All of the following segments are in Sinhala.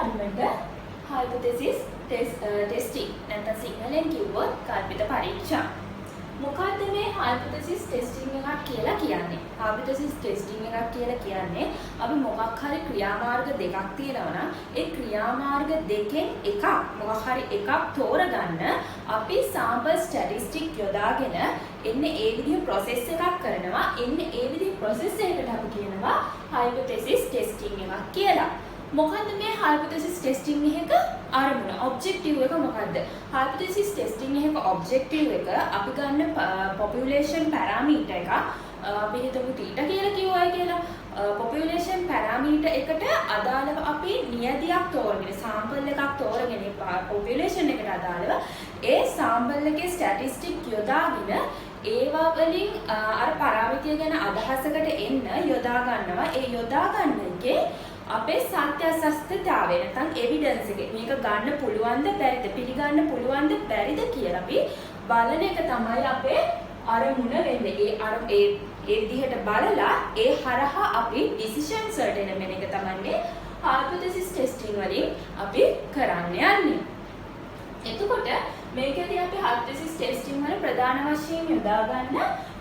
පාඩමට hypothesis testing නැත්නම් සිංහලෙන් කිව්වොත් කල්පිත පරීක්ෂා. මොකද්ද මේ hypothesis testing එකක් කියලා කියන්නේ? hypothesis testing එකක් කියලා කියන්නේ අපි මොකක් හරි ක්‍රියාමාර්ග දෙකක් තියෙනවා නම් ඒ ක්‍රියාමාර්ග දෙකෙන් එකක් මොකක් හරි එකක් තෝරගන්න අපි sample statistic යොදාගෙන එන්නේ ඒ විදිහ process එකක් කරනවා. එන්නේ ඒ විදිහ process එකකට අපි කියනවා hypothesis testing එකක් කියලා. මොකද්ද මේ hypothesis testing එක අරමුණ objective එක මොකද්ද? hypothesis testing එක objective එක අපි ගන්න population parameter එක අපි හිතමු theta කියලා කිව්වයි කියලා. population parameter එකට අදාළව අපි නියදියක් තෝරගෙන sample එකක් තෝරගෙන population එකට අදාළව ඒ sample එකේ statistic යොදාගෙන ඒවා වලින් අර parameter ගැන අදහසකට එන්න යොදා ගන්නවා. ඒ යොදා ගන්න එකේ අපේ සත්‍යසස්තතාවය නැත්නම් එවිඩන්ස් එක මේක ගන්න පුළුවන්ද බැරිද පිළිගන්න පුළුවන්ද බැරිද කියලා අපි බලන එක තමයි අපේ අරමුණ වෙන්නේ. ඒ විදිහට බලලා ඒ හරහා අපි ඩිසිෂන්ස් වලට එන මෙන්න එක තමයි hypothesis testing වලින් අපි කරන්න යන්නේ. එතකොට මේකදී අපි hypothesis testing වල ප්‍රධාන වශයෙන් යොදා ගන්න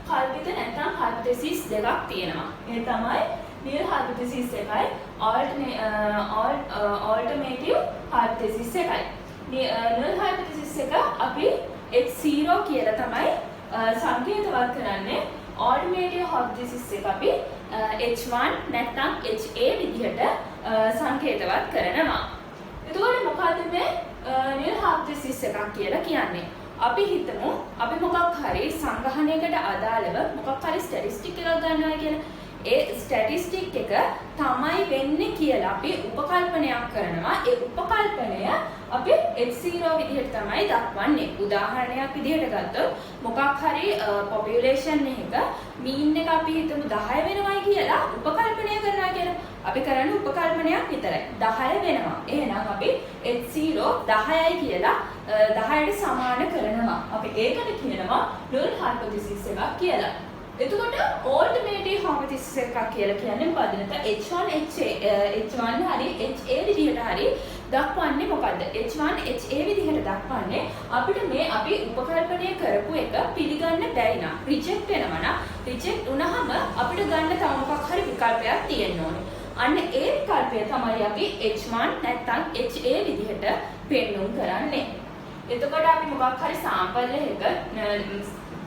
කල්පිත නැත්නම් hypothesis දෙකක් තියෙනවා. ඒ තමයි null hypothesis එකයි alternative hypothesis එකයි. null hypothesis එක අපි H0 කියලා තමයි සංකේතවත් කරන්නේ. alternative hypothesis එක අපි H1 නැත්නම් HA විදිහට සංකේතවත් කරනවා. එතකොට මොකද්ද මේ null hypothesis එකක් කියලා කියන්නේ? අපි හිතමු අපි මොකක් හරි සංග්‍රහණයකට අදාළව මොකක් හරි ස්ටැටිස්ටික් එකක් ගන්නවා කියලා. ඒ ස්ටැටිස්ටික් එක තමයි වෙන්නේ කියලා අපි උපකල්පනයක් කරනවා. ඒ උපකල්පනය අපි H0 විදිහට තමයි දක්වන්නේ. උදාහරණයක් විදිහට ගත්තොත් මොකක් හරි population එකක mean එක අපි හිතමු 10 වෙනවයි කියලා උපකල්පනය කරනවා කියලා. අපි කරන්නේ උපකල්පනයක් විතරයි. 10 වෙනවා. එහෙනම් අපි H0 10යි කියලා 10ට සමාන කරනවා. අපි ඒකට කියනවා null hypothesis එකක් කියලා. එතකොට alternative hypothesis එකක් කියලා කියන්නේ මොකද්ද? නැත්නම් H1 හරි HA විදිහට හරි දක්වන්නේ මොකද්ද? H1 HA විදිහට දක්වන්නේ අපිට මේ අපි උපකල්පනය කරපු එක පිළිගන්න බැරි නම් රිජෙක්ට් වෙනවා නම් රිජෙක්ට් වුණාම අපිට ගන්න තව මොකක් හරි විකල්පයක් තියෙන්න ඕනේ. අන්න ඒ විකල්පය තමයි අපි H1 නැත්නම් HA විදිහට පෙන්වුම් කරන්නේ. එතකොට අපි මොකක් හරි sample එකක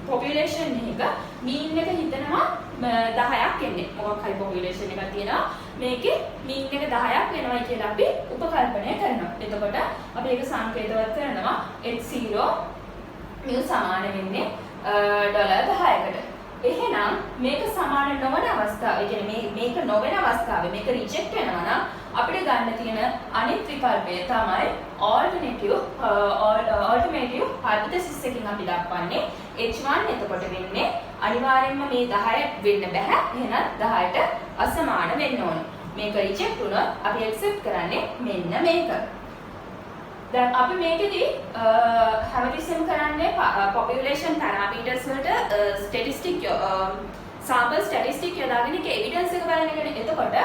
population එක mean එක හිතනවා 10ක් එන්නේ. මොකක් හරි population එකක් තියෙනවා. මේකේ mean එක 10ක් වෙනවා කියලා අපි උපකල්පනය කරනවා. එතකොට අපි ඒක සංකේතවත් කරනවා H0 mu සමාන වෙන්නේ $10කට. එහෙනම් මේක සමාන නොවන අවස්ථාව, ඒ කියන්නේ මේක නොවන අවස්ථාවේ මේක රිජෙක්ට් වෙනවා නම් අපිට ගන්න තියෙන අනිත් විකල්පය තමයි alternative hypothesis එකකින් අපි දක්වන්නේ H1 එතකොට වෙන්නේ අනිවාර්යයෙන්ම මේ 10 වෙන්න බෑ. එහෙනම් 10ට අසමාන වෙන්න ඕන. මේක රිජෙක්ට් වුණොත් අපි accept කරන්නේ මෙන්න මේක. දැන් අපි මේකදී හැමතිස්සෙම කරන්නේ population parameters වලට sample statistic යොදාගෙන ඒක evidence එක බලන එකනේ. එතකොට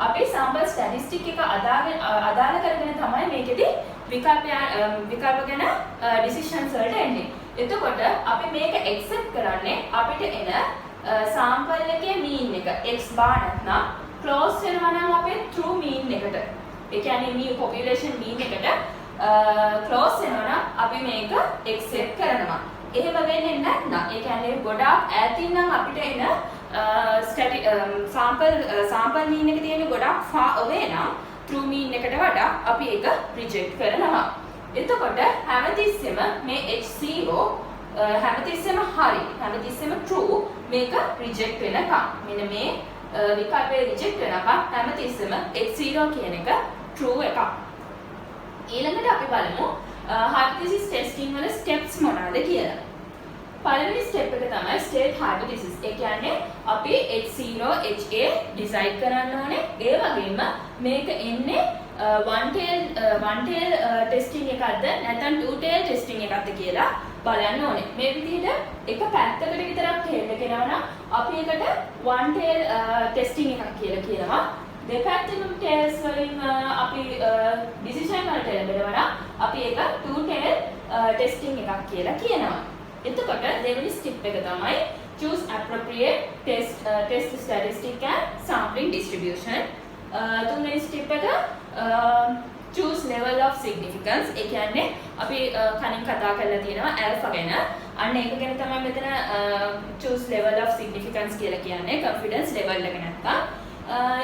අපි sample statistic එක අදාළ කරගෙන තමයි මේකදී විකල්ප ගැන decisions වලට එන්නේ. එතකොට අපි මේක accept කරන්නේ අපිට එන sample එකේ mean එක x bar නැත්නම් close වෙනවා නම් අපේ true mean එකට. ඒ කියන්නේ population mean එකට close වෙනවා නම් අපි මේක accept කරනවා. එහෙම වෙන්නේ නැත්නම් ඒ කියන්නේ ගොඩාක් ඈතින් නම් අපිට එන sample mean එක තියෙන්නේ ගොඩාක් far away නම් true mean එකට වඩා අපි ඒක reject කරනවා. එතකොට හැමතිස්සෙම මේ H0 හැමතිස්සෙම හරි හැමතිස්සෙම true මේක reject වෙනකම් මෙන්න මේ විකල්පය reject වෙනකම් හැමතිස්සෙම H0 කියන එක true එකක්. ඊළඟට අපි බලමු hypothesis testing වල steps මොනවාද කියලා. පළවෙනි step එක තමයි state hypothesis. ඒ කියන්නේ අපි H0 HA decide කරන්න ඕනේ. ඒ වගේම මේක එන්නේ one tail testing එකක්ද නැත්නම් two tail testing එකක්ද කියලා බලන්න ඕනේ. මේ විදිහට එක පැත්තකට විතරක් tail එක ගෙනවනම් අපි ඒකට one tail testing එකක් කියලා කියනවා. දෙපැත්තම tails වලින් අපි decision වලට එළඹෙනවා අපි ඒක two tail testing එකක් කියලා කියනවා. එතකොට දෙවෙනි step එක තමයි choose appropriate test statistic and sampling distribution. තුන්වෙනි step එක choose level of significance. ඒ කියන්නේ අපි කලින් කතා කරලා තියෙනවා alpha ගැන. අන්න ඒක ගැන තමයි මෙතන choose level of significance කියලා කියන්නේ confidence level එක නැත්තම්.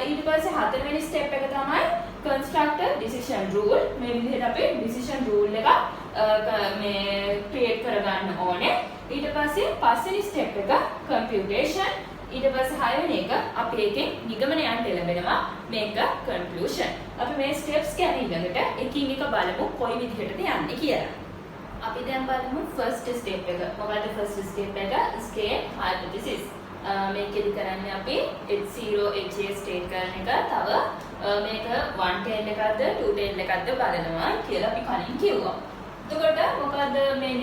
ඊට පස්සේ හතරවෙනි step එක තමයි construct a decision rule. මේ විදිහට අපි decision rule එක මේ create කරගන්න ඕනේ. ඊට පස්සේ පස්වෙනි step එක computation. ඊට පස්සේ හයවෙනි එක අපි එකෙන් නිගමනයන්ට එළඹෙනවා මේක conclusion. අපි මේ steps ගැන ඊළඟට එකින් එක බලමු කොයි විදිහටද යන්නේ කියලා. අපි දැන් බලමු first step එක. මොකද first step එක scale hypothesis. මේකෙදි කරන්නේ අපි H0 HA state කරන එක. තව මේක one tail එකක්ද two tail එකක්ද බලනවා කියලා අපි කලින් කිව්වා. එතකොට මොකද්ද මේ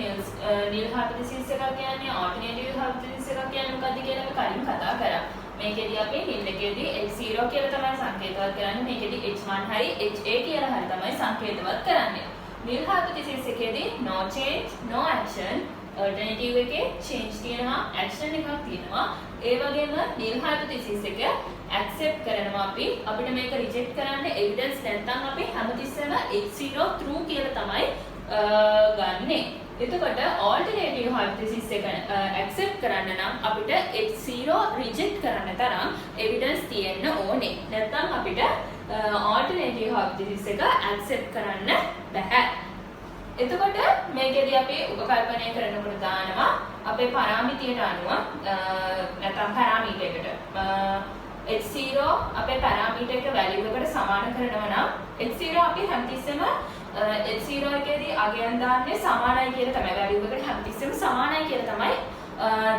nil hypothesis එකක් කියන්නේ alternative hypothesis එකක් කියන්නේ මොකද්ද කියලා අපි කලින් කතා කරා. මේකෙදි අපි nil එකේදී H0 කියලා තමයි සංකේතවත් කරන්නේ. මේකෙදි H1 හරි HA කියලා හරි තමයි සංකේතවත් කරන්නේ. nil hypothesis එකේදී no change no action, alternative එකේ change තියෙනවා action එකක් තියෙනවා. ඒ වගේම nil hypothesis එක accept කරනවා අපිට මේක reject කරන්න evidence නැත්නම් අපි හැමතිස්සෙම H0 true කියලා තමයි ගන්නෙ. එතකොට alternative hypothesis එක accept කරන්න නම් අපිට H0 reject කරන්න තරම් evidence තියෙන්න ඕනේ. නැත්නම් අපිට alternative hypothesis එක accept කරන්න බෑ. එතකොට මේකෙදී අපි උපකල්පනය කරනකොට දානවා අපේ පරාමිතියට අනුව නැත්නම් පැරාමීටරයකට H0 අපේ පැරාමීටරයක වැලියු එකට සමාන කරනවා නම් H0 අපි හැමතිස්සෙම H0 එකේදී අගයන් දාන්නේ සමානයි කියලා තමයි වැලියු එකට හැමතිස්සෙම සමානයි කියලා තමයි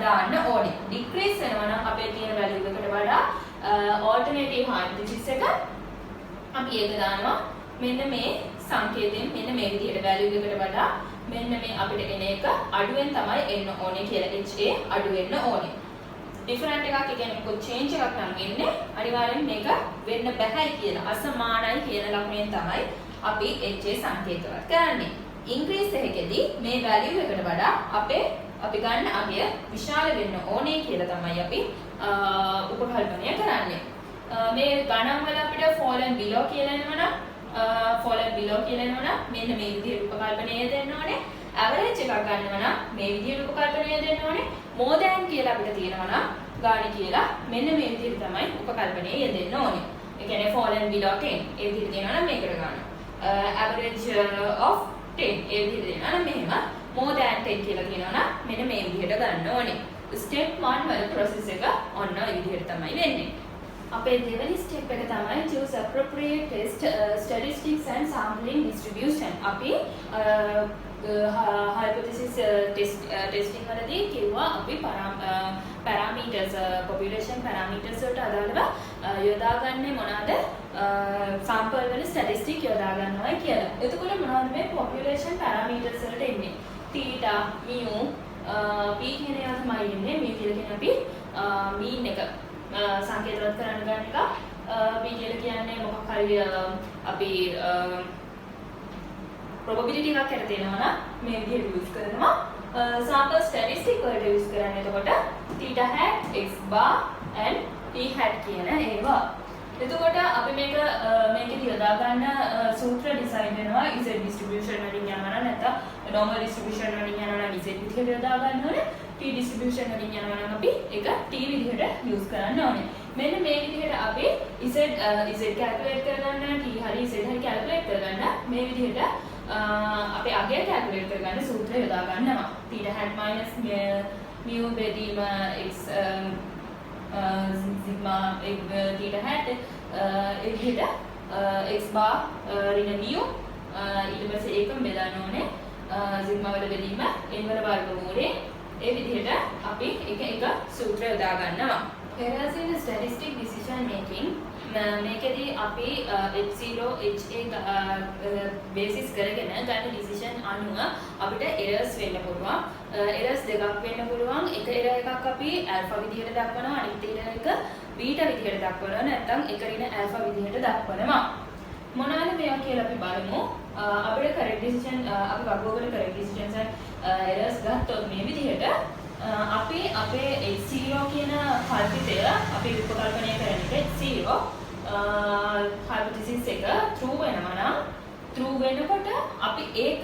දාන්න ඕනේ. ඩික්‍රීස් වෙනවා නම් අපේ තියෙන වැලියු එකට වඩා alternative hypothesis එක අපි ඒක දානවා මෙන්න මේ සංකේතයෙන් මෙන්න මේ විදිහට වැලියු එකට වඩා මෙන්න මේ අපිට එන එක අඩුවෙන් තමයි එන්න ඕනේ කියලා HA අඩු වෙන්න ඕනේ. ඩිෆරන්ට් එකක් කියන්නේ කො චේන්ජ් එකක් නම් වෙන්නේ අනිවාර්යෙන් මේක වෙන්න බෑයි කියලා අසමානයි කියන ලකුණෙන් තමයි අපි HA සංකේතවත් කරන්නේ. ඉන්ක්‍රීස් එකකදී මේ වැලියු එකට වඩා අපි ගන්න අගය විශාල වෙන්න ඕනේ කියලා තමයි අපි උපකල්පනය කරන්නේ. මේ ගණන් වල අපිට fallen below කියලා එනවනම් fallen below කියලා එනවනම් මෙන්න මේ විදිහට උපකල්පනය දෙන්න ඕනේ. average එකක් ගන්නවා නම් මේ විදිහට උපකල්පනය දෙන්න ඕනේ. more than කියලා අපිට තියෙනවා නම් ගාණි කියලා මෙන්න මේ විදිහට තමයි උපකල්පනය යෙදෙන්න ඕනේ. ඒ කියන්නේ fallen below 10 ඒ විදිහට දෙනවා නම් මේකට ගන්නවා. average of 10 ඒ විදිහට දෙනවා නම් මෙහෙම more than 10 කියලා කියනවා නම් මෙන්න මේ විදිහට ගන්න ඕනේ. step 1 වල process එක ඔන්න ඔය විදිහට තමයි වෙන්නේ. අපේ දෙවෙනි step එක තමයි choose appropriate test statistics and sampling distribution. අපි hypothesis testing වලදී කිව්වා අපි parameters population parameters වලට අදාළව යොදාගන්නේ මොනවාද sample වල statistic යොදා ගන්නවා කියලා. එතකොට මොනවද මේ population parameters වලට එන්නේ? theta, mu, p කියන ඒවා තමයි එන්නේ. mu කියලා කියන්නේ අපි mean එක සංකේතවත් කරන්න ගන්න එක. p කියලා කියන්නේ මොකක් හරි අපි probability එකක් හරි දෙනවා නම් මේ විදිහට use කරනවා. sample statistic වලට use කරන්නේ එතකොට theta hat, x bar and p hat කියන ඒවා. එතකොට අපි මේකේ යොදා ගන්න සූත්‍ර ඩිසයින් වෙනවා z distribution වලින් යනවා නම් නැත්නම් normal distribution වලින් යනවා නම් z විදිහට යොදා ගන්න ඕනේ. t distribution වලින් යනවා නම් අපි ඒක t විදිහට use කරන්න ඕනේ. මෙන්න මේ විදිහට අපි z calculate කරගන්න t හරි z හරි calculate කරගන්න මේ විදිහට අපි අගය calculate කරගන්න සූත්‍රය යොදා ගන්නවා. theta hat minus mu බෙදීම x sigma theta hat ඒ විදිහට x bar ඍණ mu ඊට පස්සේ ඒකම බෙදන්න ඕනේ sigma වල බෙදීම n වල වර්ගමූලයෙන් ඒ විදිහට අපි එක සූත්‍ර යොදා ගන්නවා. Whereas in statistic decision making මේකෙදී අපි H0 HA බේසිස් කරගෙන ගන්න ඩිසිෂන් අනුව අපිට එරර්ස් වෙන්න පුළුවන්. එරර්ස් දෙකක් වෙන්න පුළුවන්. එක එරර් එකක් අපි ඇල්ෆා විදිහට දක්වනවා, අනිත් එරර් එක බීටා විදිහට දක්වනවා. නැත්නම් එක රින ඇල්ෆා විදිහට දක්වනවා. මොනවාද මේවා කියලා අපි බලමු. අපිට correct decision අපි වගෝගල correct decisions and errors ගත්තොත් මේ විදිහට අපි අපේ H0 කියන කල්පිතය අපි උපකල්පනය කරන්නේ H0 hypothesis එක true වෙනවා නම් true වෙනකොට අපි ඒක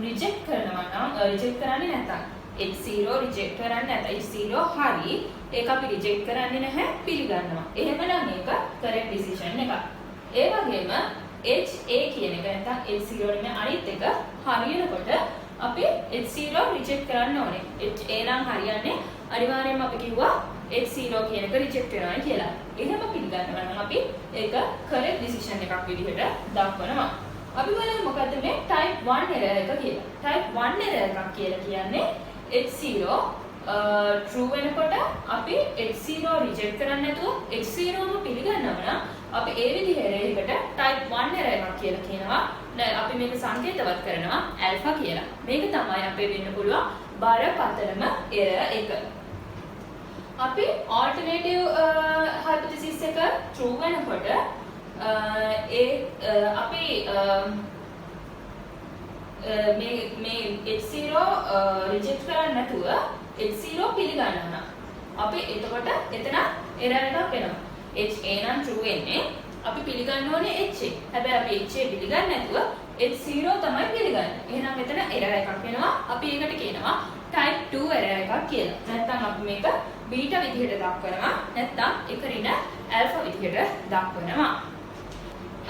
reject කරනවා නම් reject කරන්නේ නැත්නම් H0 reject කරන්නේ නැත්නම් H0 හරි ඒක අපි reject කරන්නේ නැහැ පිළිගන්නවා. එහෙමනම් ඒක correct decision එකක්. ඒ වගේම HA කියන එක නැත්නම් H0 නෙමෙයි අනිත් එක හරියනකොට අපි H0 reject කරන්න ඕනේ. HA නම් හරියන්නේ අනිවාර්යයෙන්ම අපි කිව්වා H0 කියන එක reject වෙනවා කියලා. එහෙම පිළිගන්නවා නම් අපි ඒක correct decision එකක් විදිහට දක්වනවා. අපි බලමු මොකද්ද මේ type 1 error එක කියලා. type 1 error එකක් කියලා කියන්නේ H0 true වෙනකොට අපි H0 reject කරන්නේ නැතුව H0ම පිළිගන්නවා නම් අපි ඒ විදිහට ඒකට type 1 error එකක් කියලා කියනවා. දැන් අපි මේක සංකේතවත් කරනවා alpha කියලා. මේක තමයි අපේ වෙන්න පුළුවන් බරපතලම error එක. අපි alternative hypothesis එක true වෙනකොට අපි මේ H0 reject කරන්නේ නැතුව H0 පිළිගන්නවා. අපි එතකොට එතන error එකක් වෙනවා. HA නම් true වෙන්නේ අපි පිළිගන්න ඕනේ HA. හැබැයි අපි HA පිළිගන්නේ නැතුව H0 තමයි පිළිගන්නේ. එහෙනම් මෙතන error එකක් වෙනවා. අපි ඒකට කියනවා type 2 error එකක් කියලා. නැත්නම් අපි මේක beta විදිහට දක්වනවා. නැත්නම් එක ඍණ alpha විදිහට දක්වනවා.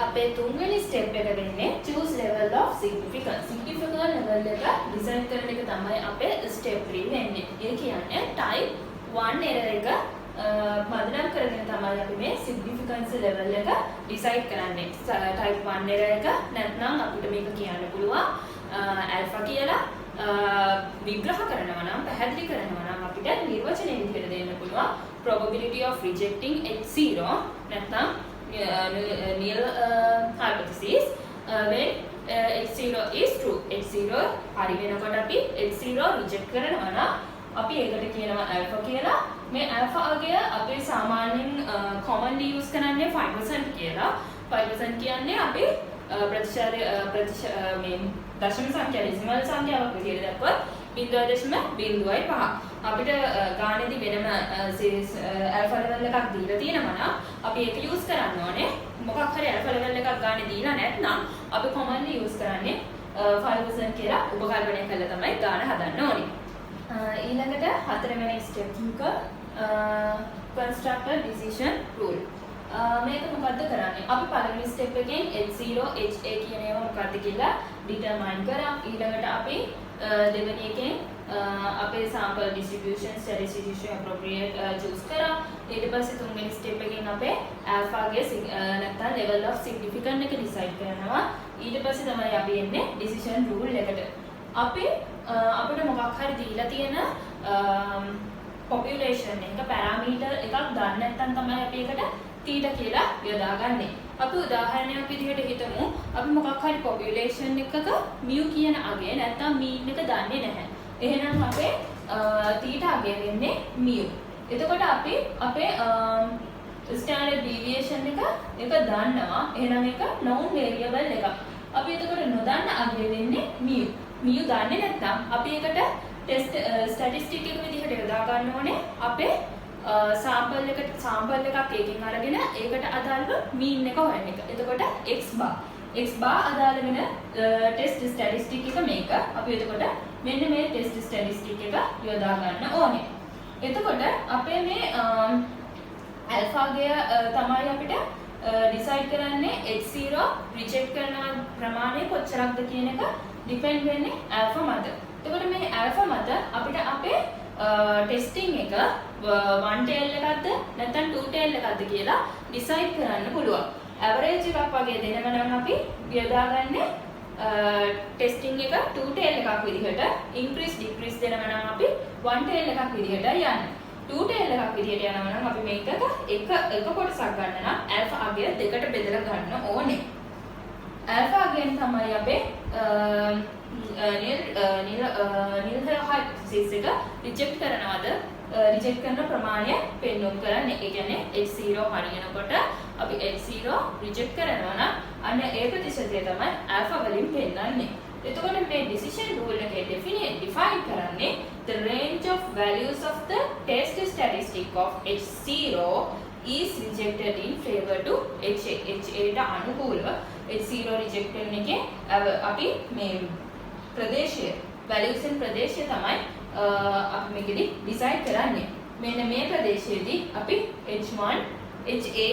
අපේ තුන්වෙනි ස්ටෙප් එක වෙන්නේ choose level of significance. significant level එක ඩිසයින් කරන එක තමයි අපේ ස්ටෙප් 3 වෙන්නේ. ඒ කියන්නේ type 1 error එක පදනම් කරගෙන තමයි අපි මේ significance level එක decide කරන්නේ. type 1 error එක නැත්නම් අපිට මේක කියන්න පුළුවන් alpha කියලා විග්‍රහ කරනවා නම් පැහැදිලි කරනවා නම් අපිට නිර්වචනය විදිහට දෙන්න පුළුවන් probability of rejecting H0 නැත්නම් null hypothesis when H0 is true. H0 හරි වෙනකොට අපි H0 reject කරනවා නම් අපි ඒකට කියනවා alpha කියලා. මේ alpha අගය අපි සාමාන්‍යයෙන් commonly use කරන්නේ 5% කියලා. 5% කියන්නේ අපි මේ දශම සංඛ්‍යා decimal සංඛ්‍යාවක් විදිහට දක්වුවත් 0.05 අපිට ගානේදී වෙනම alpha level එකක් දීලා තියෙනවා නම් අපි ඒක use කරන්න ඕනේ. මොකක් හරි alpha level එකක් ගානේ දීලා නැත්නම් අපි commonly use කරන්නේ 5% කියලා උපකල්පනය කරලා තමයි ගාන හදන්න ඕනේ. ඊළඟට හතරවෙනි ස්ටෙප් එක construct a decision rule. මේක මොකද්ද කරන්නේ? අපි පළවෙනි ස්ටෙප් එකෙන් H0 HA කියන ඒවා මොකද්ද කියලා determine කරා. ඊළඟට අපි දෙවෙනි එකෙන් අපේ sample distribution statistically appropriate choose කරා. ඊට පස්සේ තුන්වෙනි ස්ටෙප් එකෙන් අපේ alpha ගේ නැත්නම් level of significance එක decide කරනවා. ඊට පස්සේ තමයි අපි එන්නේ decision rule එකට. අපි අපිට මොකක් හරි දීලා තියෙන population එක parameter එකක් දන්නේ නැත්නම් තමයි අපි ඒකට theta කියලා යොදාගන්නේ. අපි උදාහරණයක් විදිහට හිතමු අපි මොකක් හරි population එකක mu කියන අගය නැත්නම් mean එක දන්නේ නැහැ. එහෙනම් අපේ theta අගය වෙන්නේ mu. එතකොට අපි අපේ standard deviation එක දන්නවා. එහෙනම් ඒක known variable එකක්. අපි එතකොට නොදන්න අගය වෙන්නේ mu. mu දන්නේ නැත්නම් අපි ඒකට ටෙස්ට් ස්ටැටිස්ටික් එක විදිහට යොදා ගන්න ඕනේ අපේ සාම්පල් එකක් එකකින් අරගෙන ඒකට අදාළව මීන් එක හොයන එක. එතකොට x bar අදාළ වෙන ටෙස්ට් ස්ටැටිස්ටික් එක මේක. අපි එතකොට මෙන්න මේ ටෙස්ට් ස්ටැටිස්ටික් එක යොදා ගන්න ඕනේ. එතකොට අපේ මේ alpha ගේ තමයි අපිට decide කරන්නේ H0 reject කරන ප්‍රමාණය කොච්චරක්ද කියන එක depend වෙන්නේ alpha මත. එතකොට මේ alpha මත අපිට අපේ ටෙස්ටිං එක 1 tail එකක්ද නැත්නම් 2 tail එකක්ද කියලා decide කරන්න පුළුවන්. average එකක් වගේ දෙනම නම් අපි යොදාගන්නේ ටෙස්ටිං එක 2 tail එකක් විදිහට increase decrease දෙනම නම් අපි 1 tail එකක් විදිහට යන්නේ. two tail එකක් විදියට යනවා නම් අපි මේකට එක කොටසක් ගන්න නම් alpha අගය දෙකට බෙදලා ගන්න ඕනේ. alpha අගයෙන් තමයි අපේ නිල් hypothesis එක රිජෙක්ට් කරනවද රිජෙක්ට් කරන ප්‍රමාණය පෙන්වන්න කරන්නේ. ඒ කියන්නේ h0 හරියනකොට අපි h0 රිජෙක්ට් කරනවා නම් අන්න ඒ ප්‍රතිශතය තමයි alpha වලින් පෙන්වන්නේ. එතකොට මේ decision rule එකේ define කරන්නේ the range of values of the test statistic of h0 is rejected in favor to ha. ට අනුකූලව h0 reject කරන එකේ අපි මේ ප්‍රදේශය values ප්‍රදේශය තමයි අපි මේකෙදි decide කරන්නේ. මෙන්න මේ ප්‍රදේශයේදී අපි h1 ha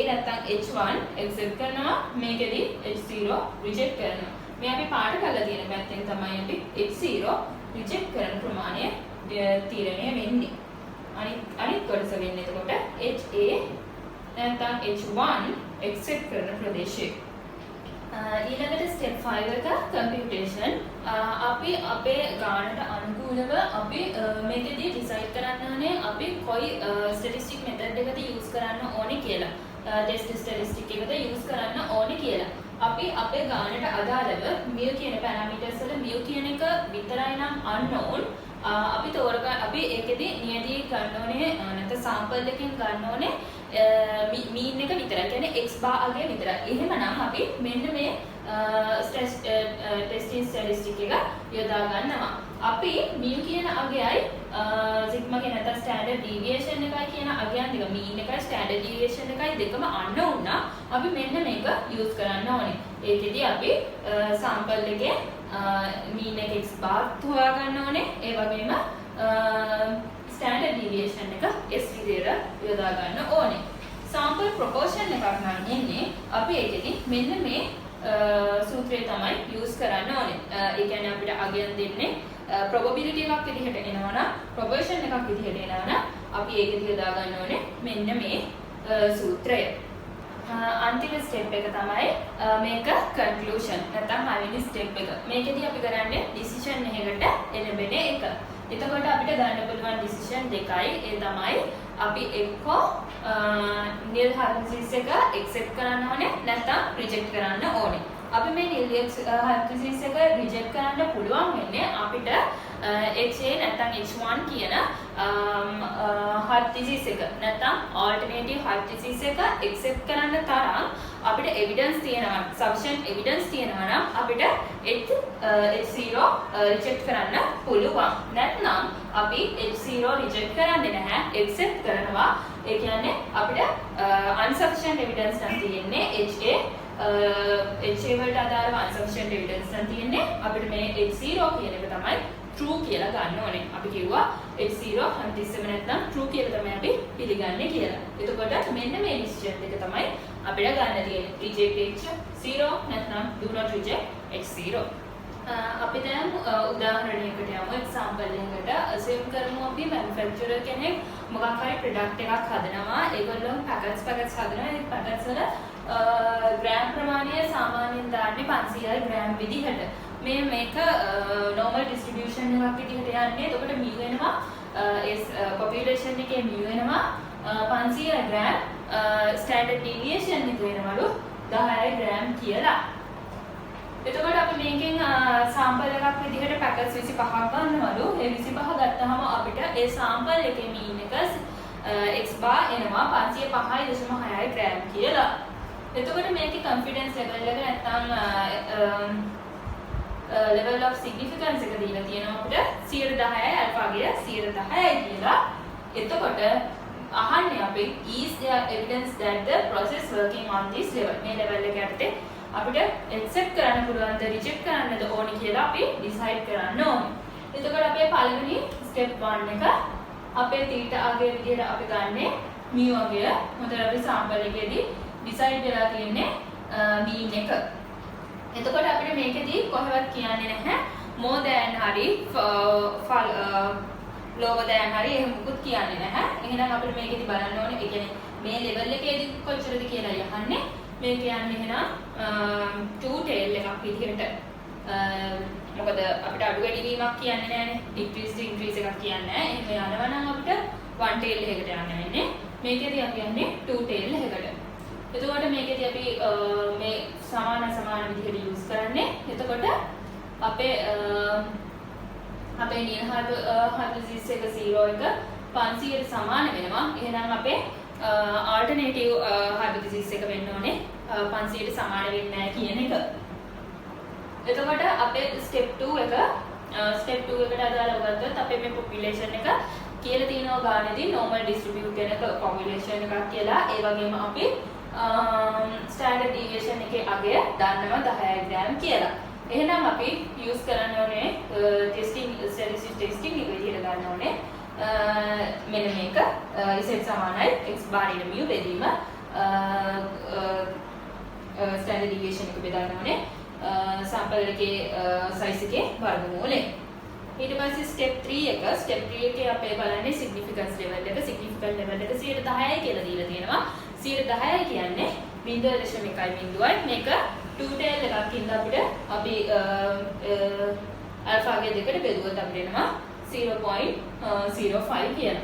නැත්නම් h1 accept කරනවා, මේකෙදි h0 reject කරනවා. මේ අපි පාඩ කරලා තියෙන පැත්තෙන් තමයි අපි h0 reject කරන ප්‍රමාණය තීරණය වෙන්නේ. අනිත් කොටස වෙන්නේ එතකොට ha නැත්නම් h1 accept කරන ප්‍රදේශය. ඊළඟට step 5 එක computation. අපි අපේ ගානට අනුකූලව අපි මේකෙදී decide කරන්න ඕනේ අපි කොයි statistic method එකද use කරන්න ඕනේ කියලා. test statistic එකද use කරන්න ඕනේ කියලා. අපි අපේ ගානට අදාළව mu කියන parameters වල mu කියන එක විතරයි නම් unknown. අපි අපි ඒකෙදි නියදී ගන්න ඕනේ නැත්නම් sample එකෙන් ගන්න ඕනේ mean එක විතරයි. කියන්නේ x bar අගය විතරයි. එහෙමනම් අපි මෙන්න මේ testing statistic එක යොදා ගන්නවා. අපි mu කියන අගයයි sigma කියන නැත්නම් standard deviation එකයි කියන අගයන් දෙක mean එකයි standard deviation එකයි දෙකම unknown නම් අපි මෙන්න මේක use කරන්න ඕනේ. ඒකෙදි අපි sample එකේ mean එක x bar හොයා ගන්න ඕනේ. ඒ වගේම standard deviation එක s විදියට යොදා ගන්න ඕනේ. sample proportion එකක් නම් එන්නේ අපි ඒකෙදි මෙන්න මේ සූත්‍රය තමයි use කරන්න ඕනේ. ඒ කියන්නේ අපිට අගයන් දෙන්නේ probability එකක් විදිහට එනවා නම් proportion එකක් විදිහට එනවා නම් අපි ඒකෙදි යොදා ගන්න ඕනේ මෙන්න මේ සූත්‍රය. අන්තිම ස්ටෙප් එක තමයි මේක conclusion නැත්නම් හරියන ස්ටෙප් එක. මේකෙදි අපි කරන්නේ decision එකකට එළඹෙන එක. එතකොට අපිට ගන්න පුළුවන් decision දෙකයි. ඒ තමයි අපි එක්කෝ nil hypothesis එක accept කරන්න ඕනේ නැත්නම් reject කරන්න ඕනේ. අපි මේ nil hypothesis එක reject කරන්න පුළුවන් වෙන්නේ අපිට ha නැත්නම් h1 කියන hypothesis එක නැත්නම් alternative hypothesis එක accept කරන්න තරම් අපිට evidence තියෙනවා, sufficient evidence තියෙනවා නම් අපිට h0 reject කරන්න පුළුවන්. නැත්නම් අපි h0 reject කරන්නේ නැහැ, accept කරනවා. ඒ කියන්නේ අපිට unsufficient evidence නම් තියෙන්නේ ha වලට අදාළව unsufficient evidence නම් තියෙන්නේ අපිට මේ h0 කියන එක තමයි true කියලා ගන්න ඕනේ. අපි කිව්වා h0 හැමතිස්සෙම නැත්නම් true කියලා තමයි අපි පිළිගන්නේ කියලා. එතකොට මෙන්න මේ decision එක තමයි අපිට ගන්න තියෙන්නේ. reject h0 නැත්නම් do not reject h0. අපි දැන් උදාහරණයකට යමු. example එකකට assume කරමු අපි manufacturer කෙනෙක් මොකක් හරි product එකක් හදනවා. ඒගොල්ලෝ packets හදනවා. ඒ packets වල ග්‍රෑම් ප්‍රමාණය සාමාන්‍යයෙන් දාන්නේ 500 ග්‍රෑම් විදිහට. මේක normal distribution එකක් විදිහට යන්නේ. එතකොට mu වෙනවා population එකේ mu වෙනවා 500 ග්‍රෑම්, standard deviation එක වෙනවලු 10 ග්‍රෑම් කියලා. එතකොට අපි මේකෙන් sample එකක් විදිහට packets 25ක් ගන්නවලු. ඒ 25 ගත්තාම අපිට ඒ sample එකේ mean එක x bar එනවා 505.6 ග්‍රෑම් කියලා. එතකොට මේකේ confidence level එක නැත්නම් level of significance එක දීලා තියෙනවා අපිට 10%යි alpha ගේ 10%යි කියලා. එතකොට අහන්නේ අපි is there evidence that the process working on this level මේ level එක යටතේ අපිට accept කරන්න පුළුවන්ද reject කරන්නද ඕනි කියලා අපි decide කරන්න ඕනේ. එතකොට අපේ පළවෙනි step 1 එක අපේ theta අගය විදිහට අපි ගන්නෙ mu අගය. මොකද අපි sample එකේදී decide වෙලා තියෙන්නේ mean එක. එතකොට අපිට මේකෙදී කොහෙවත් කියන්නේ නැහැ more than හරි lower than හරි එහෙම මුකුත් කියන්නේ නැහැ. එහෙනම් අපිට මේකෙදී බලන්න ඕනේ ඒ කියන්නේ මේ level එකේදී කොච්චරද කියලා යහන්නේ. මේ කියන්නේ එහෙනම් two tail එකක් විදිහට මොකද අපිට අඩු වැඩි වීමක් කියන්නේ නැහැනේ. decrease to increase එකක් කියන්නේ නැහැ. එහෙම යනවා නම් අපිට one tail එකකට යන්න වෙන්නේ. මේකේදී අපි යන්නේ two tail එකකට. එතකොට මේකේදී අපි මේ සමාන විදිහට use කරන්නේ. එතකොට අපේ නියල් hypothesis එක 0 එක 500ට සමාන වෙනවා. එහෙනම් අපේ alternative hypothesis එක වෙන්න ඕනේ 500ට සමාන වෙන්නේ නැහැ කියන එක. එතකොට අපේ step 2 එකට අදාළව ගත්තොත් අපේ මේ population එක කියලා තියෙනවා ගානේදී normal distribute වෙන population එකක් කියලා. ඒ වගේම අපි standard deviation එකේ අගය දන්නවා 10 gram කියලා. එහෙනම් අපි use කරන්න ඕනේ statistics testing එක විදිහට ගන්න ඕනේ. මෙන්න මේක z සමානයි x bar ඊට mu බෙදීම standard deviation එක බෙදන්න ඕනේ sample එකේ size එකේ වර්ගමූලයෙන්. ඊට පස්සේ step 3 එකේ අපේ බලන්නේ significance level එක 110යි කියලා දීලා තියෙනවා. 10යි කියන්නේ 0.1යි මේක two tail එකක් ඉඳන් අපිට අපි alpha ගේ දෙකට බෙදුවොත් අපිට එනවා 0.05 කියලා.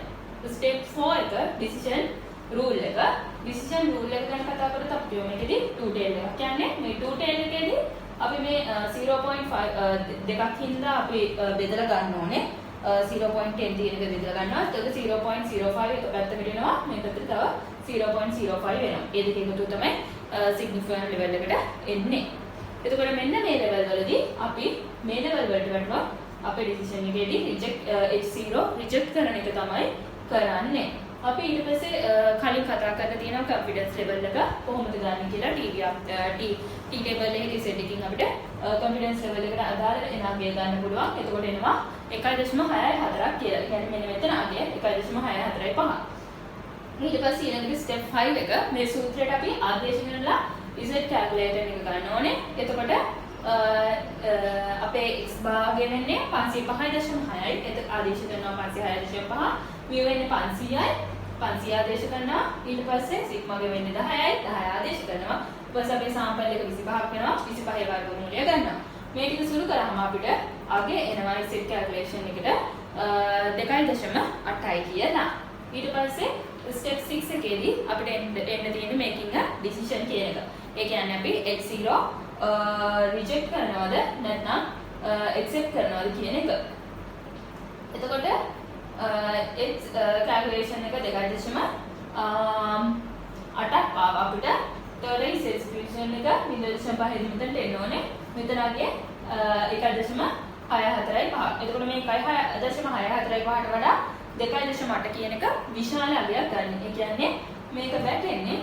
step 4 එක decision rule එක ගැන කතා කරද්දී අපිට මේකෙදි two tail එකක් කියන්නේ මේ two tail එකේදී අපි මේ 0.5 දෙකක් හින්දා අපි බෙදලා ගන්න ඕනේ 0.10 තියෙන එක බෙදලා ගන්නවා. එතකොට 0.05 එක පැත්තකට එනවා මේ පැත්තට තව 0.05 වෙනවා. ඒ දෙක එකතු තමයි significant level එකට එන්නේ. එතකොට මෙන්න මේ level වලදී අපි මේ level වලට වැටුණා අපේ decision එකේදී H0 reject කරන එක තමයි කරන්නේ. අපි ඊට පස්සේ කලින් කතා කරලා තියෙනවා confidence level එක කොහොමද ගන්න කියලා T table එකේ set එකකින් අපිට confidence level එකට අදාළ එන අගය ගන්න පුළුවන්. එතකොට එනවා 1.64ක් කියලා. කියන්නේ මෙන්න මෙතන අගය 1.64.5. ඊට පස්සේ ඊළඟට step 5 එක මේ සූත්‍රයට අපි ආදේශ කරලා z calculator එක ගන්න ඕනේ. එතකොට අපේ x භාගය වෙන්නේ 505.6යි. ඒක ආදේශ කරනවා 506.5. mu වෙන්නේ 500යි. 500 ආදේශ කරනවා. ඊට පස්සේ sigma ගේ වෙන්නේ 10යි. 10 ආදේශ කරනවා. ඊට පස්සේ අපේ sample එක 25ක් වෙනවා. 25 වර්ගමූලය ගන්නවා. මේ ටික සුළු කරාම අපිට අගය එනවා z calculation එකට 2.8යි කියලා. ඊට පස්සේ step 6 එකේදී අපිට එන්න තියෙන්නේ making a decision කියන එක. ඒ කියන්නේ අපි H0 reject කරනවද නැත්නම් accept කරනවද කියන එක. එතකොට H calculation එක 2.8ක් පාවා අපිට. එතකොට Z distribution එක 0.5 මෙතනට එන්න ඕනේ. මෙතන අගේ 1.64යි 5. එතකොට මේ 1.64යි 5ට වඩා 2.8 කියන එක විශාල අගයක් ගන්න. ඒ කියන්නේ මේක වැටෙන්නේ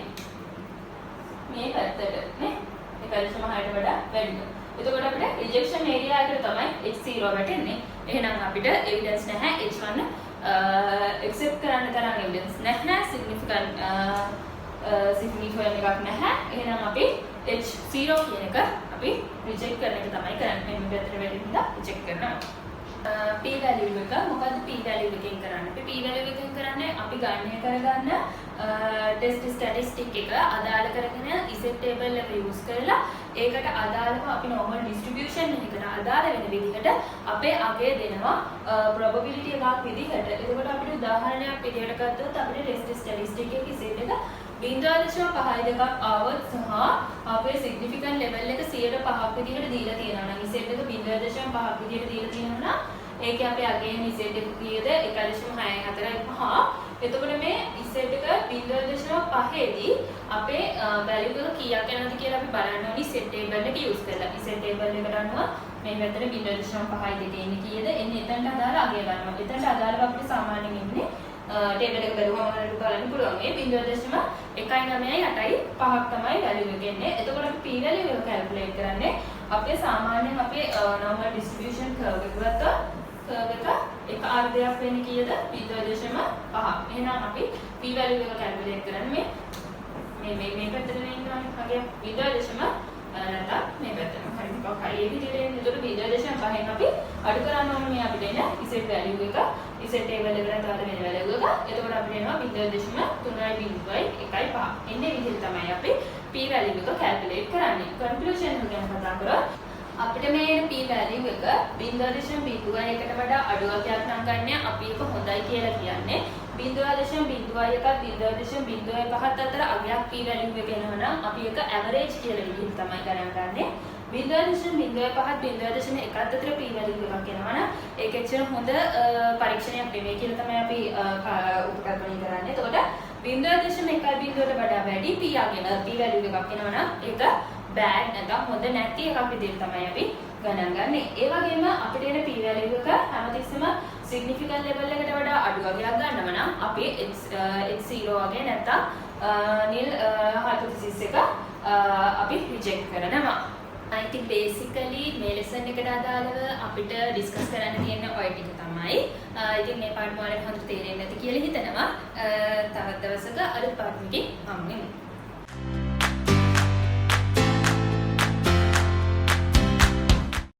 මේ පැත්තට නේ 1.6ට වඩා වැඩි. එතකොට අපිට rejection area එකට තමයි H0 වැටෙන්නේ. එහෙනම් අපිට evidence නැහැ H1 accept කරන්න තරම් evidence නැහැ. significant එකක් නැහැ. එහෙනම් අපි H0 කියන එක අපි reject කරන එක තමයි කරන්නේ. මේ පැත්තට වැටෙන්න reject කරනවා. P value එක මොකද්ද P value එකෙන් කරන්නේ? අපි P value එකෙන් කරන්නේ අපි ගණනය කරගන්න test statistic එක අදාළ කරගෙන z table එක use කරලා ඒකට අදාළව අපි normal distribution එකකට අදාළ වෙන විදිහට අපේ අගය දෙනවා probability එකක් විදිහට. එතකොට අපිට උදාහරණයක් විදිහට ගත්තොත් අපිට test statistic එකේ z එක 0.52ක් ආවොත් සහ අපේ significant level එක 105ක් විදිහට දීලා තියෙනවා නම් z එක 0.5ක් විදිහට දීලා තියෙනවා නම් ඒකේ අපේ අගයෙන් z එක කීයද 1.64.5. එතකොට මේ z එක 0.5 දී අපේ value එක කීයක් යනවද කියලා අපි බලන්න ඕනි z table එක use කරලා. z table එකට අනුව මේ පැත්තට 0.5යි දෙකේ ඉන්නේ කීයද එන්නේ එතනට අදාළ අගය ගන්නවා. එතනට අදාළව අපිට සාමාන්‍යයෙන් ඉන්නේ table එක බැලුවම අපිට බලන්න පුළුවන් මේ 0.198යි 5ක් තමයි value එක එන්නේ. එතකොට අපි p value එක calculate කරන්නේ අපේ සාමාන්‍යයෙන් අපේ normal distribution curve එක ගත්තොත් curve එක අර්ධයක් වෙන්නේ කීයද 0.5. එහෙනම් අපි p value එක calculate කරන්නේ මේ පැත්තට නෙන්නවා අගේ 0.5 නැත්නම් මේ පැත්තට. හරි මොකක් හරි ඒ විදිහට එන්නේ. ඒතකොට 0.5න් අපි අඩු කරන්න ඕනේ මේ අපිට එන z value එක z table එකට දාලා වෙන value එක. එතකොට අපිට එනවා 0.3.1.5. එන්නේ විදිහට තමයි අපි p value එක calculate කරන්නේ. conclusion එක ගැන කතා කරා අපිට මේ p value එක 0.01කට වඩා අඩු වගේක් නම් ගන්න අපි ඒක හොඳයි කියලා කියන්නේ 0.01ක 0.05 අතර අගයක් p value එක එනවා අපි ඒක average කියලා විදිහට තමයි ගණන් ගන්නේ 0.05 0.1 අතර p value එකක් එනවා නම් ඒක ඇත්තට හොඳ පරීක්ෂණයක් නෙමෙයි කියලා තමයි අපි උපකල්පනය කරන්නේ. එතකොට 0.1 බිඳුවට වඩා වැඩි p value එකක් එනවා නම් ඒක bad නැත්නම් හොඳ නැති එකක් විදිහට තමයි අපි ගණන් ගන්නෙ. ඒ වගේම අපිට එන p value එක හැමතිස්සෙම significant level එකට වඩා අඩු වගේක් ගන්නව නම් අපි x0 වගේ නැත්නම් nil hypothesis එක අපි reject කරනවා. I think basically මේ lesson එකට අදාළව අපිට discuss කරන්න තියෙන ඔය ටික තමයි. ඉතින් මේ පාඩම වලට හොඳට තේරෙන්නේ නැති කියලා හිතනවා. තවත් දවසක අලුත් පාඩමකින් හමු වෙමු.